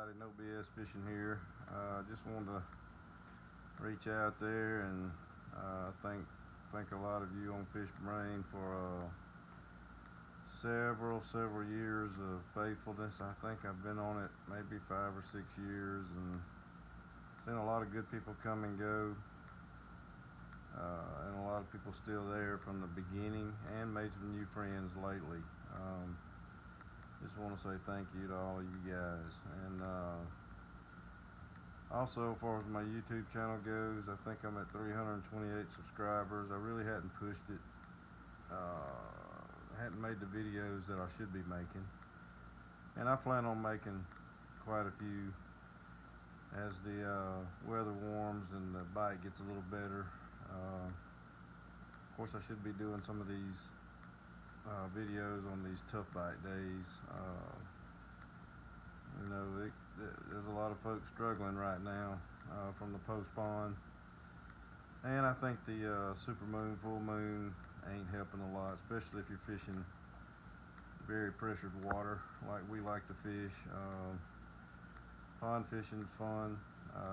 everybody, No BS Fishing here. Just wanted to reach out there and thank a lot of you on Fish Brain for several years of faithfulness. I think I've been on it maybe 5 or 6 years, and seen a lot of good people come and go, and a lot of people still there from the beginning, and made some new friends lately. Just want to say thank you to all of you guys. And also, as far as my YouTube channel goes, I think I'm at 328 subscribers. I really hadn't pushed it, hadn't made the videos that I should be making, and I plan on making quite a few as the weather warms and the bite gets a little better. Of course, I should be doing some of these videos on these tough bite days. There's a lot of folks struggling right now from the post pond, and I think the super moon, full moon ain't helping a lot, especially if you're fishing very pressured water like we like to fish. Pond fishing's fun.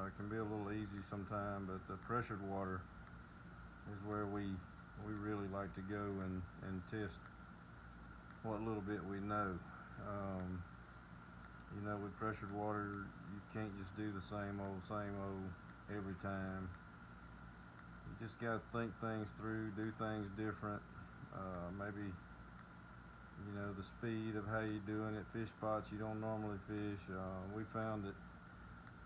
It can be a little easy sometimes, but the pressured water is where we really like to go and test what little bit we know. With pressured water, you can't just do the same old every time. You just got to think things through, do things different. Maybe, the speed of how you're doing it, fish spots you don't normally fish. We found that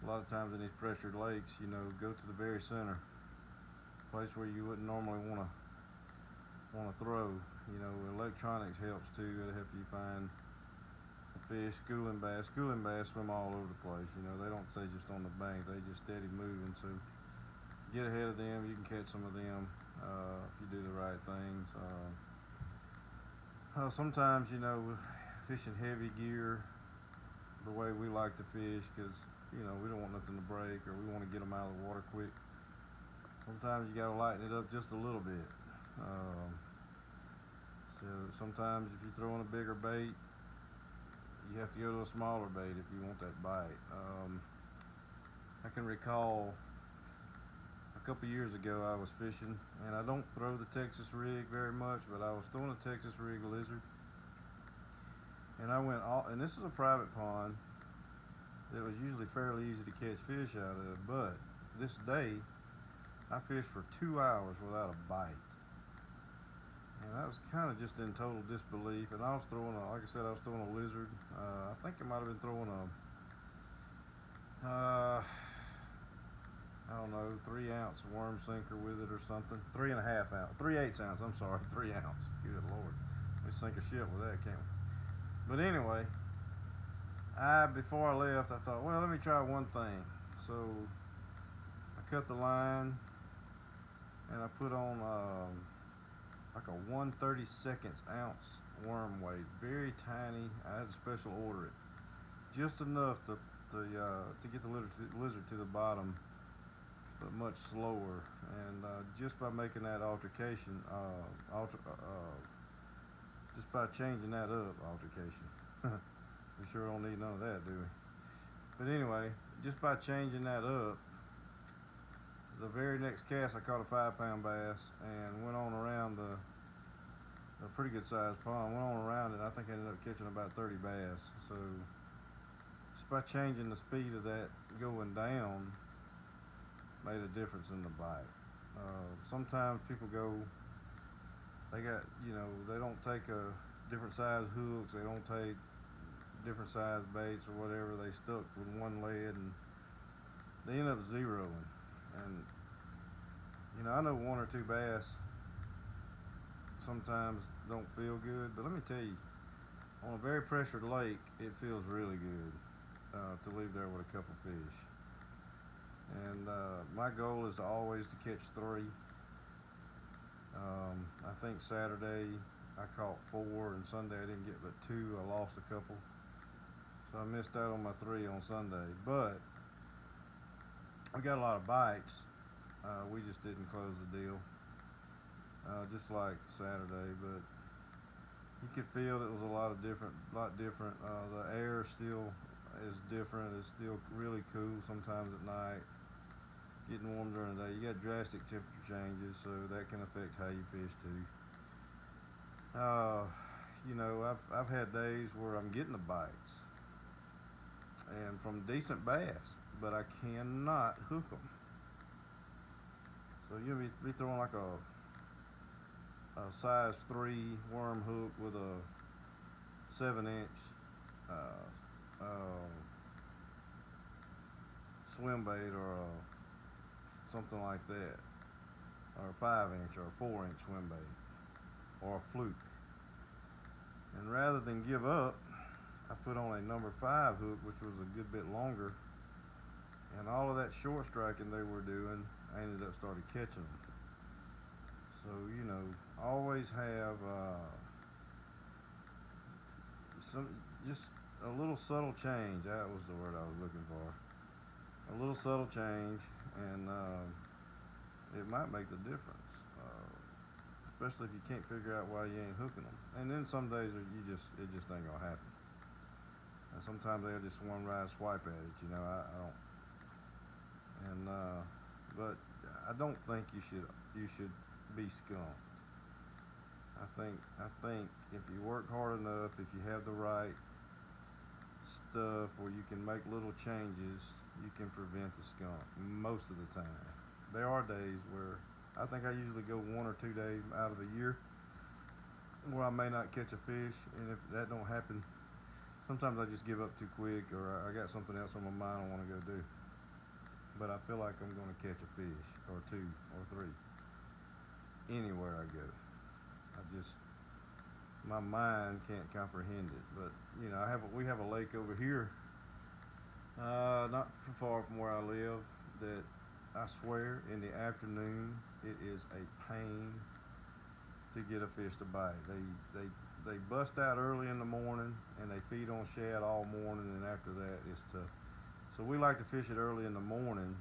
a lot of times in these pressured lakes, go to the very center, place where you wouldn't normally want to throw. Electronics helps too. It'll help you find fish. Schooling bass swim all over the place. They don't stay just on the bank, they just steady moving. So get ahead of them, you can catch some of them if you do the right things. Sometimes, fishing heavy gear the way we like to fish, because we don't want nothing to break, or we want to get them out of the water quick. Sometimes you got to lighten it up just a little bit. So sometimes if you're throwing a bigger bait, you have to go to a smaller bait if you want that bite. I can recall a couple years ago I was fishing, and I don't throw the Texas rig very much, but I was throwing a Texas rig lizard, and and this is a private pond that was usually fairly easy to catch fish out of, but this day I fished for 2 hours without a bite. And I was kind of just in total disbelief, and I was throwing like I said, I was throwing a lizard. I think I might have been throwing I don't know, 3-ounce worm sinker with it or something. 3.5 ounce, 3/8 ounce, I'm sorry, 3 ounce. Good Lord, we sink a ship with that, can't we? But anyway, before I left, I thought, well, let me try one thing. So I cut the line, and I put on like a 1/32 ounce worm weight, very tiny. I had to special order it, just enough to get the lizard to the bottom, but much slower. And just by making that altercation, just by changing that up, we sure don't need none of that, do we? But anyway, just by changing that up, the very next cast I caught a 5-pound bass, and went on around a pretty good sized pond, went on around it. I think I ended up catching about 30 bass. So just by changing the speed of that going down made a difference in the bite. Sometimes people they don't take different size hooks, they don't take different size baits or whatever, they stuck with one lead and they end up zeroing. And I know 1 or 2 bass sometimes don't feel good, but let me tell you, on a very pressured lake, it feels really good to leave there with a couple fish. And my goal is to always to catch 3. I think Saturday I caught 4, and Sunday I didn't get but 2. I lost a couple, so I missed out on my 3 on Sunday. But we got a lot of bites. We just didn't close the deal, just like Saturday. But you could feel it was a lot different. The air still is different. It's still really cool sometimes at night. Getting warm during the day. You got drastic temperature changes, so that can affect how you fish too. You know, I've had days where I'm getting the bites and from decent bass, but I cannot hook them. So you'll be throwing like a size 3 worm hook with a 7-inch swim bait or something like that, or a 5-inch or a 4-inch swim bait or a fluke. And rather than give up, I put on a number 5 hook, which was a good bit longer, and all of that short striking they were doing, I ended up started catching them. So, you know, always have just a little subtle change. That was the word I was looking for. A little subtle change, and it might make the difference. Especially if you can't figure out why you ain't hooking them. And then some days it just ain't gonna happen. And sometimes they'll just one ride swipe at it. You know, I don't. And but I don't think you should be skunked. I think if you work hard enough, if you have the right stuff where you can make little changes, you can prevent the skunk most of the time. There are days where I think I usually go 1 or 2 days out of a year where I may not catch a fish, and if that don't happen, sometimes I just give up too quick, or I got something else on my mind I want to go do. But I feel like I'm going to catch a fish, or 2 or 3, anywhere I go. My mind can't comprehend it. But you know, we have a lake over here, not far from where I live, that I swear in the afternoon it is a pain to get a fish to bite. They bust out early in the morning and they feed on shad all morning, and after that it's tough. So we like to fish it early in the morning,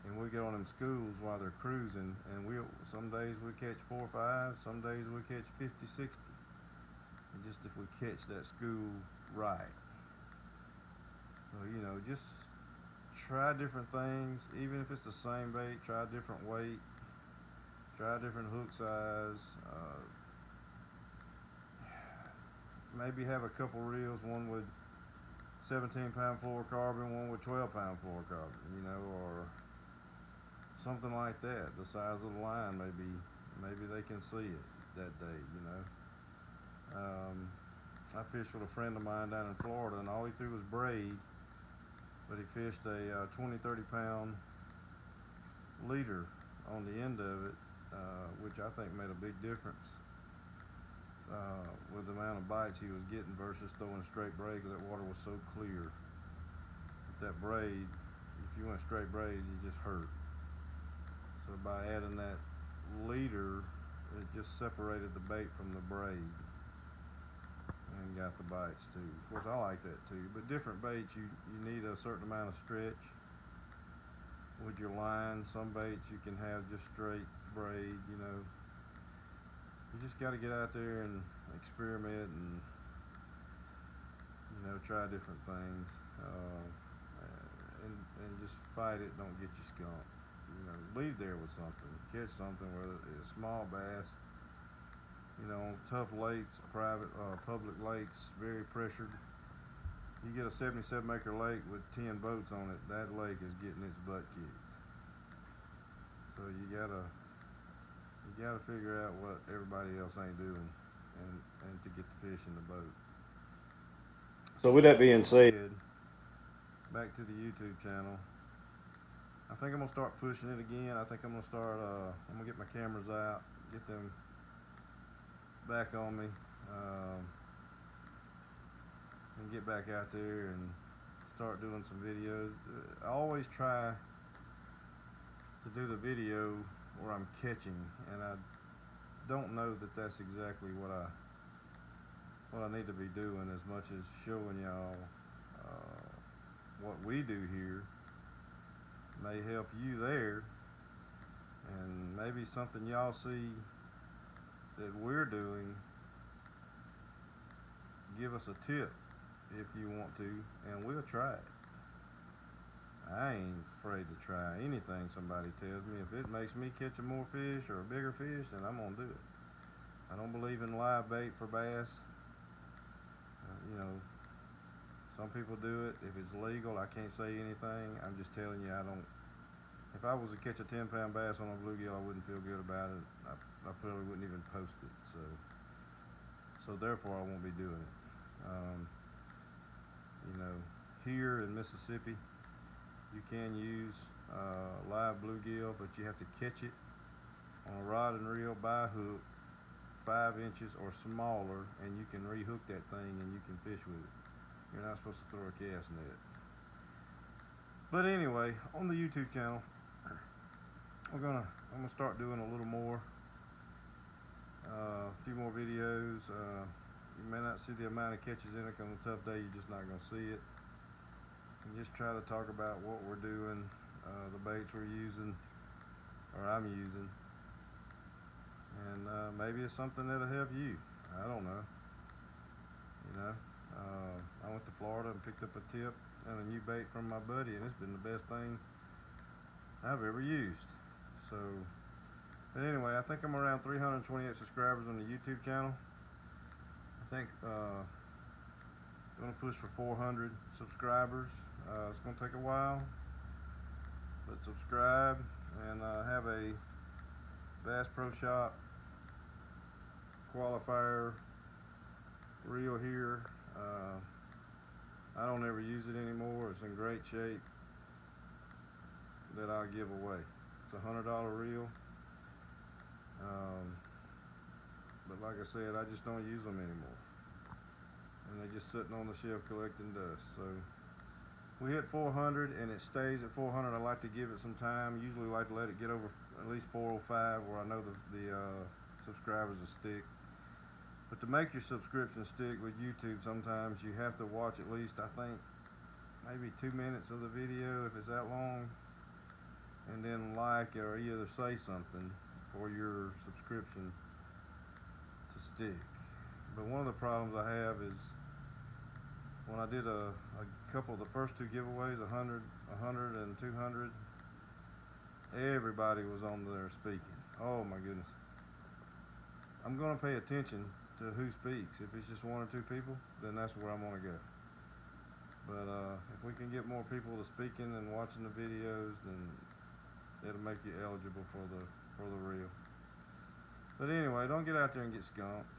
and we get on them schools while they're cruising, and some days we catch 4 or 5, some days we catch 50, 60. And just if we catch that school right. So, you know, just try different things. Even if it's the same bait, try a different weight, try a different hook size. Maybe have a couple reels, one with 17-pound fluorocarbon, one with 12-pound fluorocarbon, you know, or something like that. The size of the line, maybe they can see it that day, you know. I fished with a friend of mine down in Florida, and all he threw was braid, but he fished a 20-30 pound leader on the end of it, which I think made a big difference with the amount of bites he was getting versus throwing straight braid, because that water was so clear. But that braid, if you went straight braid, you just hurt. So by adding that leader, it just separated the bait from the braid and got the bites too. Of course, I like that too. But different baits, you need a certain amount of stretch with your line. Some baits you can have just straight braid, you know. You just got to get out there and experiment and, you know, try different things. And just fight it, don't get you skunked. You know, leave there with something. Catch something, whether it's small bass, you know, tough lakes, private, public lakes, very pressured. You get a 77-acre lake with 10 boats on it, that lake is getting its butt kicked. So you gotta figure out what everybody else ain't doing, and to get the fish in the boat. So with that being said, back to the YouTube channel. I think I'm gonna start pushing it again. I think I'm gonna start. I'm gonna get my cameras out, get them back on me, and get back out there and start doing some videos. I always try to do the video where I'm catching, and I don't know that that's exactly what I need to be doing, as much as showing y'all what we do here may help you there, and maybe something y'all see that we're doing, give us a tip if you want to, and we'll try it. I ain't afraid to try anything somebody tells me. If it makes me catch a more fish or a bigger fish, then I'm gonna do it. I don't believe in live bait for bass. You know, some people do it. If it's legal, I can't say anything. I'm just telling you, I don't. If I was to catch a 10-pound bass on a bluegill, I wouldn't feel good about it. I probably wouldn't even post it. So therefore, I won't be doing it. You know, here in Mississippi, you can use live bluegill, but you have to catch it on a rod and reel by hook, 5 inches or smaller, and you can rehook that thing and you can fish with it. You're not supposed to throw a cast net. But anyway, on the YouTube channel, I'm gonna start doing a little more, a few more videos. You may not see the amount of catches in it, 'cause on a tough day you're just not gonna see it. And just try to talk about what we're doing, the baits we're using, or I'm using, and maybe it's something that'll help you. I don't know. You know, I went to Florida and picked up a tip and a new bait from my buddy, and it's been the best thing I've ever used. So, but anyway, I think I'm around 328 subscribers on the YouTube channel. I think I'm gonna push for 400 subscribers. It's gonna take a while, but subscribe, and have a Bass Pro Shop qualifier reel here. I don't ever use it anymore. It's in great shape, that I'll give away. It's a $100 reel, but like I said, I just don't use them anymore, and they're just sitting on the shelf collecting dust. So we hit 400, and it stays at 400. I like to give it some time. Usually like to let it get over at least 405, where I know the subscribers will stick. But to make your subscription stick with YouTube, sometimes you have to watch at least, I think, maybe 2 minutes of the video if it's that long, and then like or either say something for your subscription to stick. But one of the problems I have is when I did a couple of the first 2 giveaways, 100 and 200, everybody was on there speaking. Oh my goodness. I'm going to pay attention to who speaks. If it's just 1 or 2 people, then that's where I'm going to go. But if we can get more people to speaking and watching the videos, then it'll make you eligible for the reel. But anyway, don't get out there and get skunked.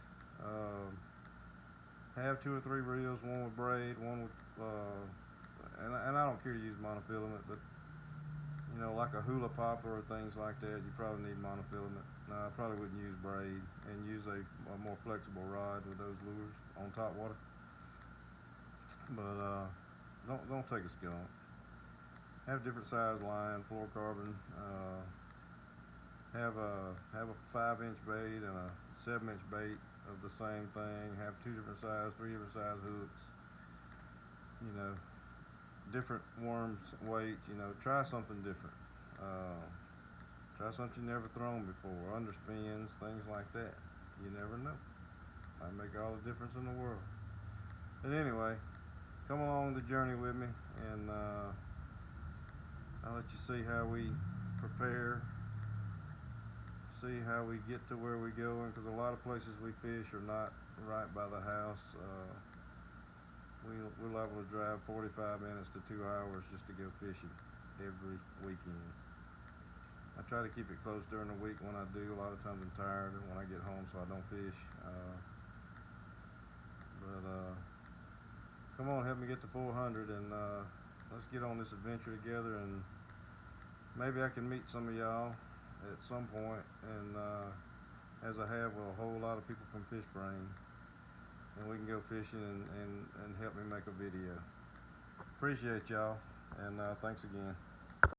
Have 2 or 3 reels, one with braid, one with and I don't care to use monofilament, but you know, like a hula popper or things like that, you probably need monofilament. No, I probably wouldn't use braid, and use a more flexible rod with those lures on top water. But don't take a skunk. Have different size line, fluorocarbon. Have a 5-inch bait and a 7-inch bait of the same thing. Have 2 different size, 3 different size hooks. You know, different worms weights. You know, try something different. Try something you never thrown before. Underspins, things like that. You never know. Might make all the difference in the world. But anyway, come along the journey with me, and I'll let you see how we prepare, see how we get to where we're going, because a lot of places we fish are not right by the house. We're liable to drive 45 minutes to 2 hours just to go fishing every weekend. I try to keep it close during the week when I do. A lot of times I'm tired when I get home, so I don't fish. Come on, help me get to 400, and let's get on this adventure together, and maybe I can meet some of y'all at some point, and as I have with a whole lot of people from Fishbrain, and we can go fishing and help me make a video. Appreciate y'all, and thanks again.